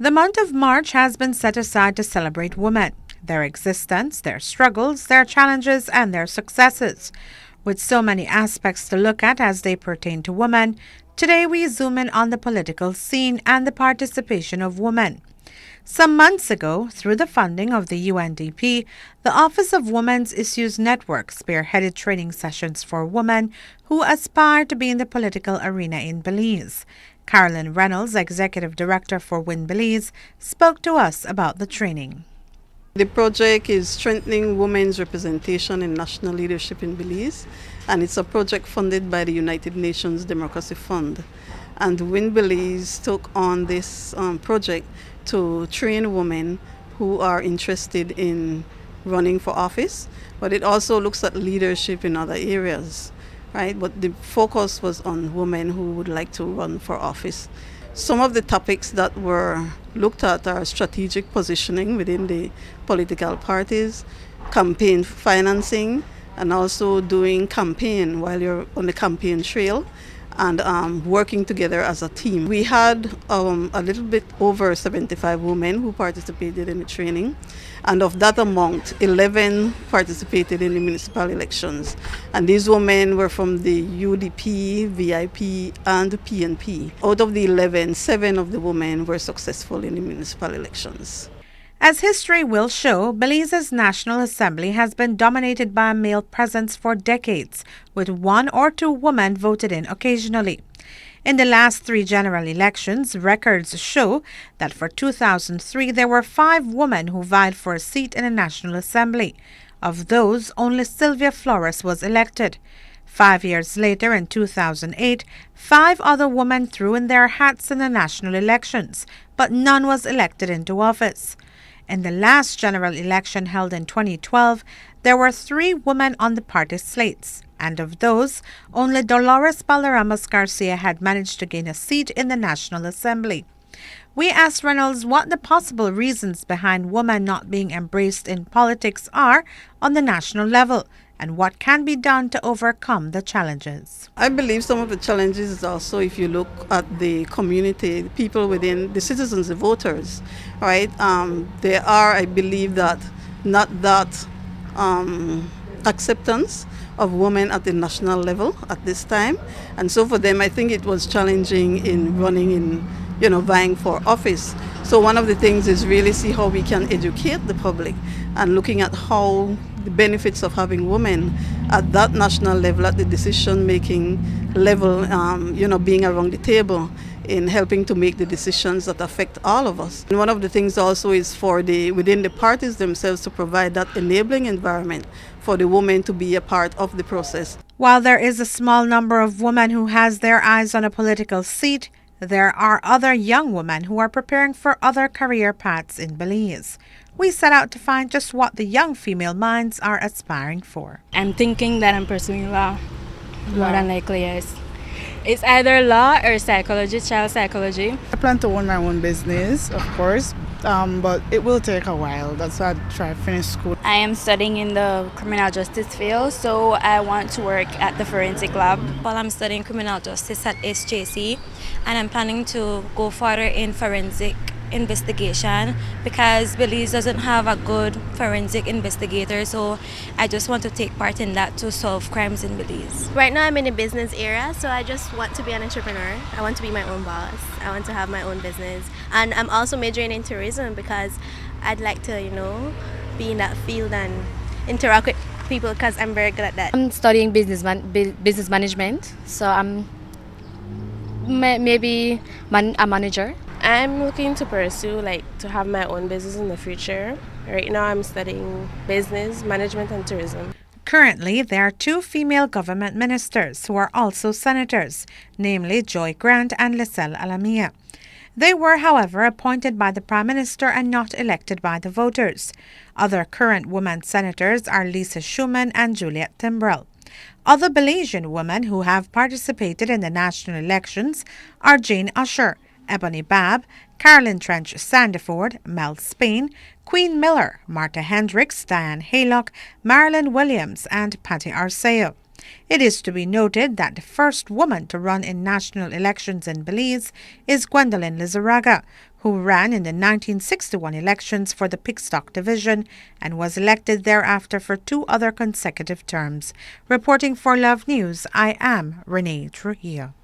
The month of March has been set aside to celebrate women, their existence, their struggles, their challenges, and their successes. With so many aspects to look at as they pertain to women, today we zoom in on the political scene and the participation of women. Some months ago, through the funding of the UNDP, the Office of Women's Issues Network spearheaded training sessions for women who aspire to be in the political arena in Belize. Carolyn Reynolds, Executive Director for WIN Belize, spoke to us about the training. The project is strengthening women's representation in national leadership in Belize, and it's a project funded by the United Nations Democracy Fund. And WIN Belize took on this project to train women who are interested in running for office, but it also looks at leadership in other areas, right? But the focus was on women who would like to run for office. Some of the topics that were looked at are strategic positioning within the political parties, campaign financing, and also doing campaign while you're on the campaign trail, and working together as a team. We had a little bit over 75 women who participated in the training, and of that amount, 11 participated in the municipal elections. And these women were from the UDP, VIP, and PNP. Out of the 11, 7 of the women were successful in the municipal elections. As history will show, Belize's National Assembly has been dominated by a male presence for decades, with 1 or 2 women voted in occasionally. In the last 3 general elections, records show that for 2003 there were 5 women who vied for a seat in the National Assembly. Of those, only Sylvia Flores was elected. 5 years later, in 2008, 5 other women threw in their hats in the national elections, but none was elected into office. In the last general election held in 2012, there were 3 women on the party slates, and of those, only Dolores Balaramas Garcia had managed to gain a seat in the National Assembly. We asked Reynolds what the possible reasons behind women not being embraced in politics are on the national level, and what can be done to overcome the challenges. I believe some of the challenges is also if you look at the community, the people within, the citizens, the voters, right? There are, I believe, that not that acceptance of women at the national level at this time. And so for them, I think it was challenging in running in, vying for office. So one of the things is really see how we can educate the public and looking at how the benefits of having women at that national level, at the decision-making level, being around the table in helping to make the decisions that affect all of us. And one of the things also is for within the parties themselves to provide that enabling environment for the women to be a part of the process. While there is a small number of women who has their eyes on a political seat, there are other young women who are preparing for other career paths in Belize. We set out to find just what the young female minds are aspiring for. I'm thinking that I'm pursuing law. More than likely, yes. It's either law or psychology, child psychology. I plan to own my own business, of course, but it will take a while. That's why I try to finish school. I am studying in the criminal justice field, so I want to work at the forensic lab. While I'm studying criminal justice at SJC, and I'm planning to go further in forensic investigation because Belize doesn't have a good forensic investigator, so I just want to take part in that to solve crimes in Belize. Right now I'm in a business era, so I just want to be an entrepreneur. I want to be my own boss. I want to have my own business, and I'm also majoring in tourism because I'd like to, be in that field and interact with people because I'm very good at that. I'm studying business management, so I'm maybe a manager. I'm looking to pursue, to have my own business in the future. Right now I'm studying business, management, and tourism. Currently, there are 2 female government ministers who are also senators, namely Joy Grant and Lisel Alamia. They were, however, appointed by the Prime Minister and not elected by the voters. Other current women senators are Lisa Schumann and Juliet Timbrell. Other Belizean women who have participated in the national elections are Jane Usher, Ebony Babb, Carolyn Trench Sandiford, Mel Spain, Queen Miller, Martha Hendricks, Diane Haylock, Marilyn Williams, and Patty Arceo. It is to be noted that the first woman to run in national elections in Belize is Gwendolyn Lizarraga, who ran in the 1961 elections for the Pigstock Division and was elected thereafter for 2 other consecutive terms. Reporting for Love News, I am Renee Trujillo.